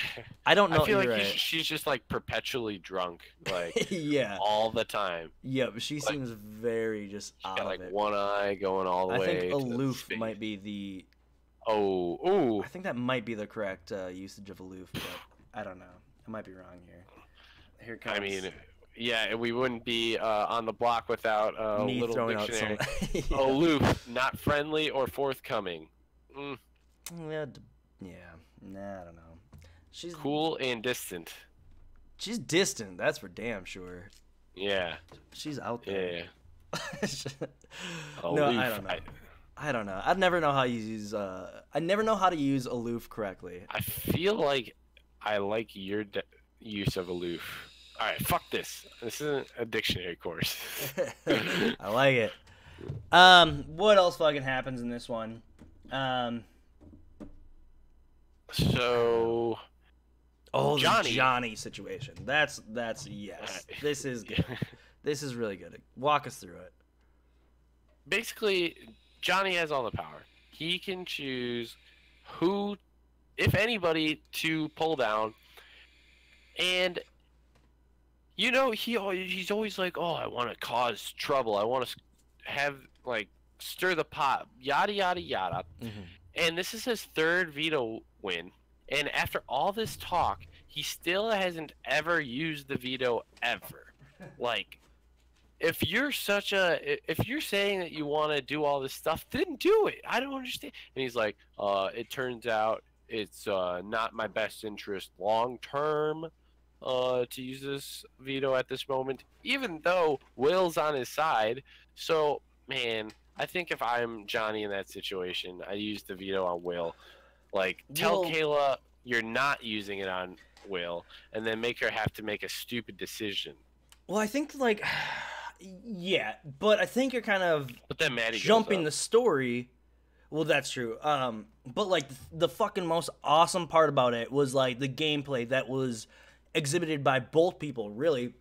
I don't know. I feel like she's just like perpetually drunk, like all the time. Yeah, but she seems very just out got like of it. One eye going all the way. I think aloof might be the. Oh. I think that might be the correct usage of aloof, but I don't know. I might be wrong here. Here it comes. I mean, yeah, we wouldn't be on the block without a little dictionary. Aloof, not friendly or forthcoming. Nah, I don't know. She's cool and distant. She's distant, that's for damn sure. Yeah. She's out there. Yeah. No, I don't know. I don't know. I'd never know how you use. I never know how to use aloof correctly. I feel like I like your use of aloof. All right, fuck this. This isn't a dictionary course. I like it. What else fucking happens in this one? So. Oh, the Johnny situation. That's yes. This is good. This is really good. Walk us through it. Basically, Johnny has all the power. he can choose who, if anybody, to pull down. And he's always like, oh, I want to cause trouble. I want to have like stir the pot, yada yada yada. Mm-hmm. And this is his third veto win. And after all this talk, he still hasn't ever used the veto ever. Like, if you're saying that you want to do all this stuff, then do it. I don't understand. And he's like, it turns out it's not my best interest long term to use this veto at this moment, even though Will's on his side. So, man, I think if I'm Johnny in that situation, I use the veto on Will. Like, tell Kayla you're not using it on Will, and then make her have to make a stupid decision. Well, I think, like, yeah, but I think you're kind of jumping the story. Well, that's true. But, like, the fucking most awesome part about it was, like, the gameplay that was exhibited by both people, really,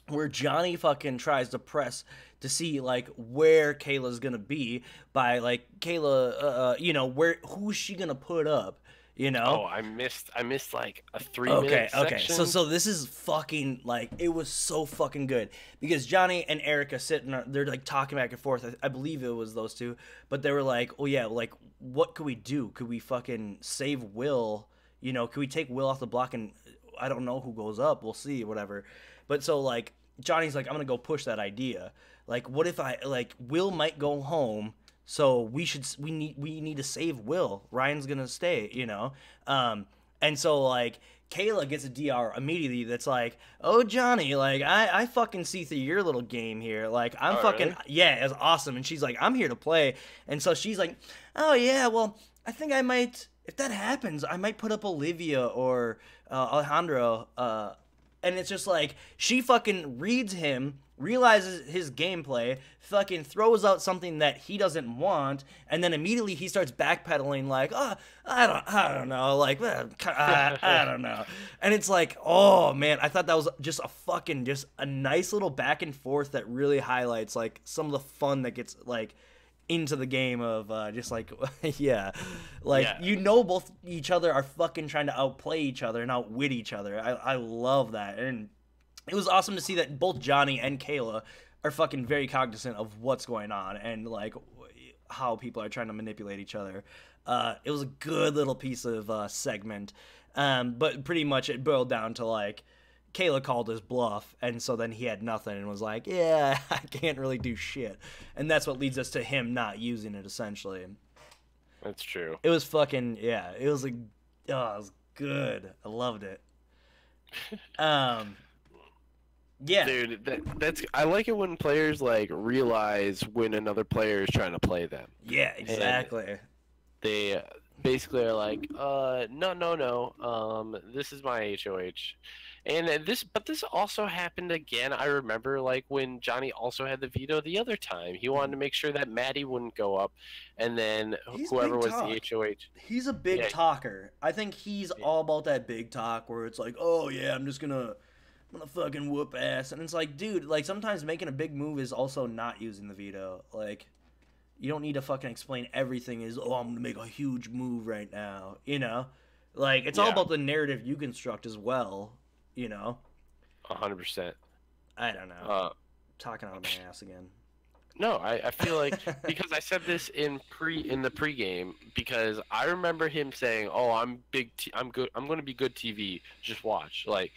where Johnny fucking tries to press to see, like, where Kayla's gonna be by, like, Kayla, who's she gonna put up, Oh, I missed like a 3-minute section. Okay. So this is fucking, like, it was so fucking good because Johnny and Erica they're like talking back and forth. I believe it was those two, but they were like, oh yeah, like, what could we do? Could we fucking save Will? Could we take Will off the block and I don't know who goes up. We'll see, whatever. But so, like, Johnny's like, I'm gonna go push that idea. Like, what if Will might go home, so we need to save Will. Ryan's gonna stay, and so, like, Kayla gets a DR immediately that's like, oh, Johnny, like, I fucking see through your little game here. Like, I'm fucking, really? Yeah, it's awesome. And she's like, I'm here to play. And so she's like, oh, yeah, well, I think I might, if that happens, I might put up Olivia or Alejandro. And it's just like, she fucking reads him, realizes his gameplay, fucking throws out something that he doesn't want, and then immediately he starts backpedaling like, oh, I don't know, like, I don't know. And it's like, oh man, I thought that was just a nice little back and forth that really highlights like some of the fun that gets like into the game of just like both each other are fucking trying to outplay each other and outwit each other. I love that, and it was awesome to see that both Johnny and Kayla are fucking very cognizant of what's going on and like how people are trying to manipulate each other. It was a good little piece of segment, but pretty much it boiled down to like Kayla called his bluff, and so then he had nothing and was like, yeah, I can't really do shit. And that's what leads us to him not using it, essentially. That's true. It was fucking, yeah, it was like, oh, it was good. I loved it. Yeah. Dude, that's I like it when players, like, realize when another player is trying to play them. Yeah, exactly. And they basically are like, no, this is my HOH. And this also happened again. I remember, like, when Johnny also had the veto the other time. He wanted to make sure that Maddie wouldn't go up, and then whoever was the HOH. He's a big talker. I think he's all about that big talk where it's like, oh yeah, I'm gonna fucking whoop ass. And it's like, dude, like, sometimes making a big move is also not using the veto. Like, you don't need to fucking explain everything as, oh, I'm gonna make a huge move right now. Like, it's all about the narrative you construct as well. 100%. I don't know. Talking out of my ass again. No, I feel like because I said this in the pregame because I remember him saying, "Oh, I'm good. I'm going to be good TV. Just watch." Like,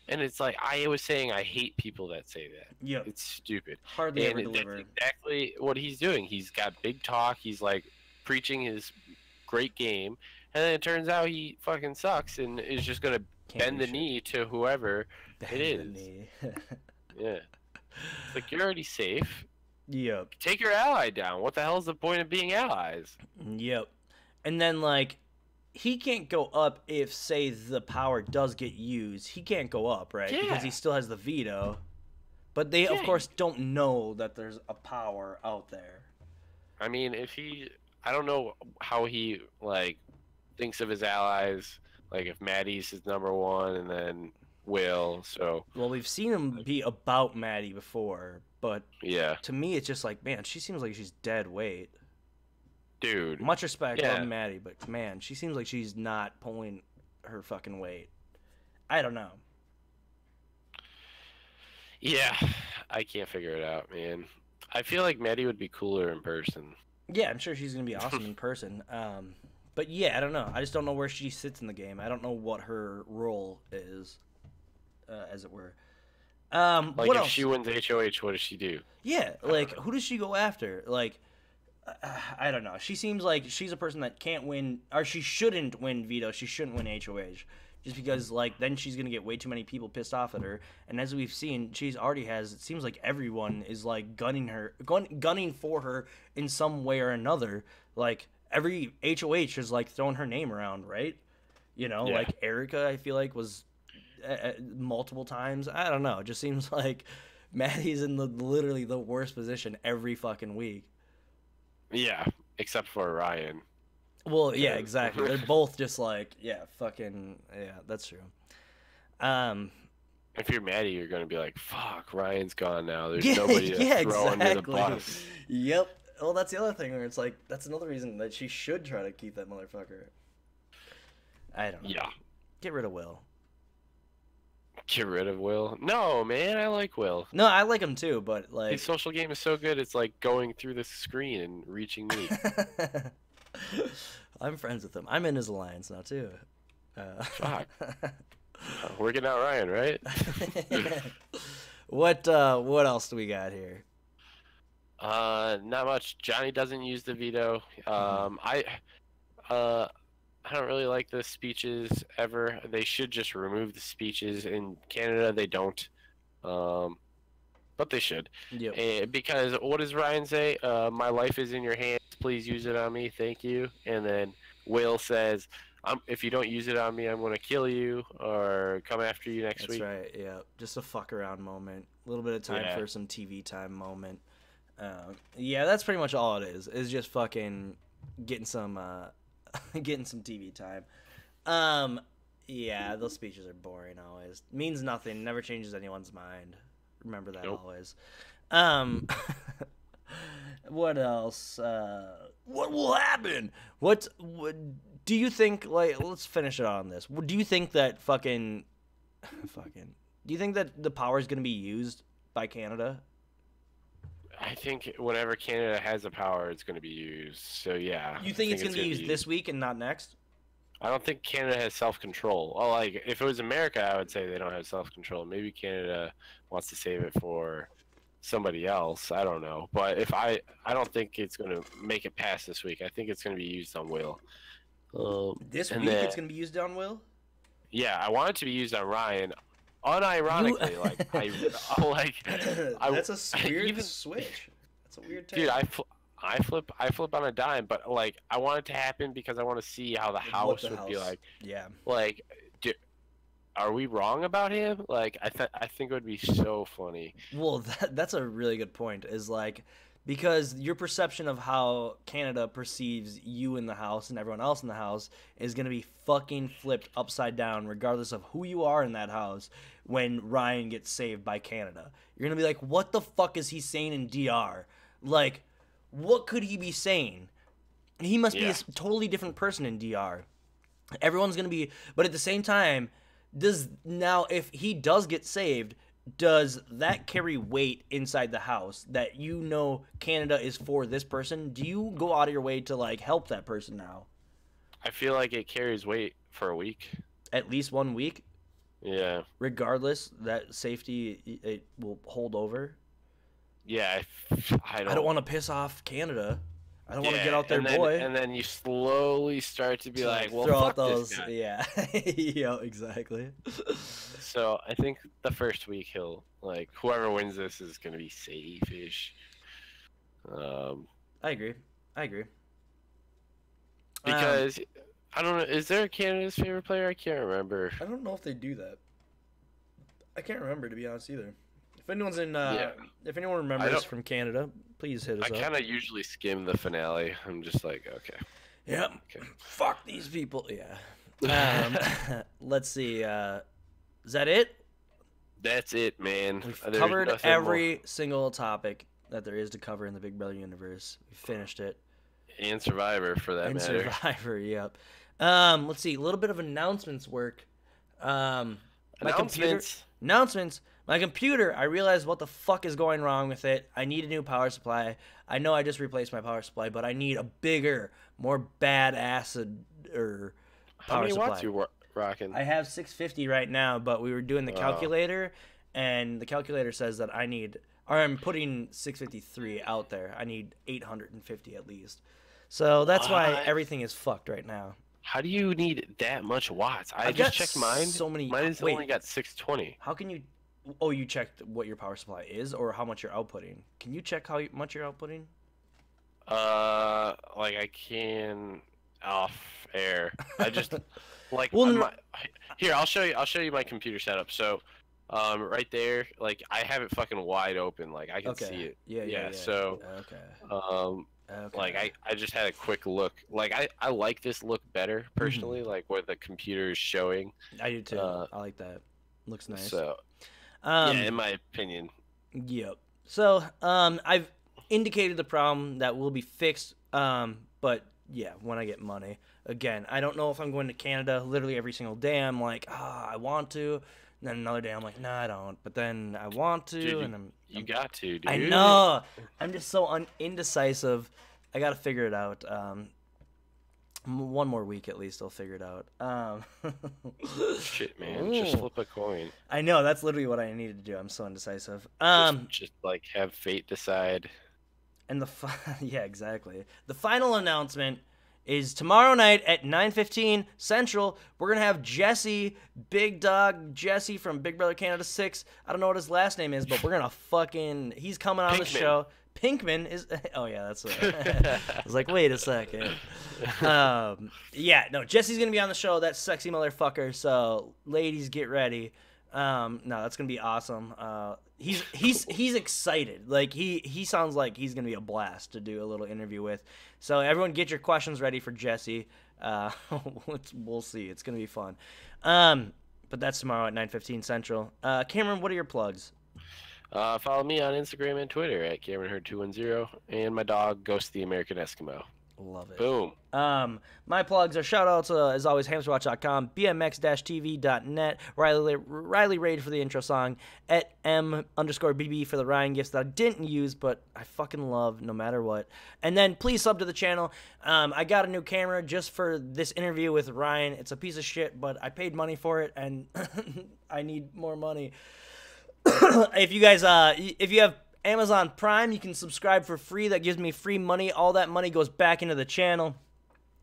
and it's like I was saying, I hate people that say that. Yeah, it's stupid. Hardly ever deliver. That's exactly what he's doing. He's got big talk. He's like preaching his great game, and then it turns out he fucking sucks and is just going to bend the knee to whoever it is. Yeah. It's like, you're already safe. Yep. Take your ally down. What the hell is the point of being allies? Yep. And then, like, he can't go up if, say, the power does get used. He can't go up, right? Yeah. Because he still has the veto. But they, of course, don't know that there's a power out there. I mean, I don't know how he, like, thinks of his allies. Like, if Maddie's his number one, and then Will, so... Well, we've seen him be about Maddie before, but yeah, to me, it's just like, man, she seems like she's dead weight. Dude. Much respect, Yeah. love Maddie, but man, she seems like she's not pulling her fucking weight. I don't know. Yeah, I can't figure it out, man. I feel like Maddie would be cooler in person. Yeah, I'm sure she's gonna be awesome in person. But yeah, I don't know. I just don't know where she sits in the game. I don't know what her role is, as it were. Like, What if else? she wins HOH, what does she do? Yeah, like who does she go after? Like, I don't know. She seems like she's a person that can't win, or she shouldn't win veto. She shouldn't win HOH, just because like then she's gonna get way too many people pissed off at her. And as we've seen, she's already has. It seems like everyone is like gunning for her in some way or another. Like every HOH is like throwing her name around, right? You know, Yeah. like Erica, I feel like was multiple times. I don't know. It just seems like Maddie's in literally the worst position every fucking week. Yeah, except for Ryan. Well, yeah, exactly. They're both just like, yeah, fucking, yeah, that's true. If you're Maddie, you're gonna be like, "Fuck, Ryan's gone now. There's Yeah, nobody to yeah, throw under the exactly. bus." Yep. Well, that's the other thing where it's like, that's another reason that she should try to keep that motherfucker. I don't know. Yeah. Get rid of Will. Get rid of Will. No, man, I like Will. No, I like him too, but like. His social game is so good. It's like going through the screen and reaching me. I'm friends with him. I'm in his alliance now too. Fuck. We're getting out Ryan, right? What else do we got here? Not much. Johnny doesn't use the veto. I don't really like the speeches ever. They should just remove the speeches. In Canada, they don't. But they should. Yep. Because what does Ryan say? My life is in your hands. Please use it on me. Thank you. And then Will says, if you don't use it on me, I'm going to kill you or come after you next week. That's right, yeah. Just a fuck around moment. A little bit of time for some TV time moment. Yeah, that's pretty much all it is. Is just fucking getting some getting some TV time. Yeah, those speeches are boring always. Means nothing, never changes anyone's mind. Remember that always. What else? What will happen? What do you think? Like, let's finish it on this. Do you think that fucking? Do you think that the power is going to be used by Canada? I think whenever Canada has the power, it's going to be used. So yeah. You think it's going to be used this week and not next? I don't think Canada has self-control. Well, like, if it was America, I would say they don't have self-control. Maybe Canada wants to save it for somebody else. I don't know. But if I don't think it's going to make it past this week. I think it's going to be used on Will. This week it's going to be used on Will? Yeah, I want it to be used on Ryan. Unironically, that's a weird switch. That's a weird take. Dude, I flip on a dime, but like I want it to happen because I want to see how the house would be like. Yeah. Like, are we wrong about him? Like, I think it would be so funny. Well, that's a really good point. Is like because your perception of how Canada perceives you in the house and everyone else in the house is going to be fucking flipped upside down regardless of who you are in that house when Ryan gets saved by Canada. You're going to be like, what the fuck is he saying in DR? Like, what could he be saying? He must be a totally different person in DR. Everyone's going to be, but at the same time, if he does get saved, does that carry weight inside the house that you know Canada is for this person? Do you go out of your way to like help that person now? I feel like it carries weight for a week. At least 1 week? Yeah. Regardless, that safety, it will hold over? Yeah, I don't want to piss off Canada. I don't want to get out there, boy. And then you slowly start to be like, well, throw fuck out those, this guy. yeah. Yeah, exactly. So I think the first week he'll, like, whoever wins this is going to be safe-ish. I agree. Because, I don't know, is there a Canada's favorite player? I can't remember. I don't know if they do that. I can't remember, to be honest, either. If anyone's in, if anyone remembers from Canada, please hit us up. I kind of usually skim the finale. I'm just like, okay. Yep. Okay. Fuck these people. Yeah. Let's see. Is that it? That's it, man. We've covered every single topic that there is to cover in the Big Brother universe. We finished it. And Survivor, for that matter. And Survivor, yep. Let's see, a little bit of announcements work. Announcements. My computer, I realized what the fuck is going wrong with it. I need a new power supply. I know I just replaced my power supply, but I need a bigger, more badass power supply. How many watts you rocking? I have 650 right now, but we were doing the calculator, and the calculator says that I'm putting 653 out there. I need 850 at least. So that's why everything is fucked right now. How do you need that much watts? I just checked mine. Mine has only got 620. How can you... Oh, you checked what your power supply is, or how much you're outputting? Can you check how much you're outputting? Like I can off air. I just like here. I'll show you my computer setup. So, right there, like I have it fucking wide open. Like I can see it. Yeah. So, like I just had a quick look. Like I like this look better personally. Like where the computer is showing. I do too. I like that. Looks nice. So. Yeah, in my opinion. Yep. So, I've indicated the problem that will be fixed, but yeah, when I get money. Again, I don't know if I'm going to Canada literally every single day. I'm like, I want to. And then another day I'm like, no, I don't. But then I want to, dude, and you got to, dude. I know. I'm just so indecisive. I got to figure it out. One more week at least, I'll figure it out. Shit, man, just flip a coin. I know, that's literally what I needed to do. I'm so indecisive. Just like have fate decide. And yeah, exactly. The final announcement is tomorrow night at 9:15 Central. We're gonna have Jesse, Big Dog Jesse from Big Brother Canada 6. I don't know what his last name is, but we're gonna he's coming on the show. Pinkman is... Oh, yeah, that's I was like, wait a second. Yeah, no, Jesse's going to be on the show. That sexy motherfucker. So, ladies, get ready. No, that's going to be awesome. He's excited. Like, he sounds like he's going to be a blast to do a little interview with. So, everyone get your questions ready for Jesse. We'll see. It's going to be fun. But that's tomorrow at 9:15 Central. Cameron, what are your plugs? Follow me on Instagram and Twitter at CameronHerd210, and my dog Ghost the American Eskimo. Love it. Boom. My plugs are shoutouts, as always, hamsterwatch.com, bmx-tv.net, Riley Raid for the intro song, at M_BB for the Ryan gifts that I didn't use, but I fucking love no matter what. And then please sub to the channel. I got a new camera just for this interview with Ryan. It's a piece of shit, but I paid money for it, and I need more money. If you guys, if you have Amazon Prime, you can subscribe for free. That gives me free money. All that money goes back into the channel.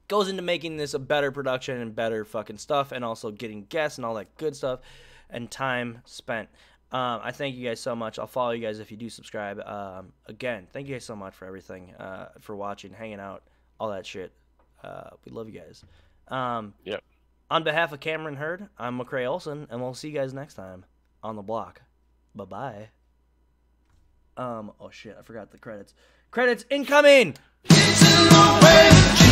Goes into making this a better production and better fucking stuff, and also getting guests and all that good stuff and time spent. I thank you guys so much. I'll follow you guys if you do subscribe. Again, thank you guys so much for everything, for watching, hanging out, all that shit. We love you guys. Yep. On behalf of Cameron Hurd, I'm McCrae Olsen, and we'll see you guys next time on the block. Bye-bye. Oh shit, I forgot the credits. Credits incoming! It's in the way.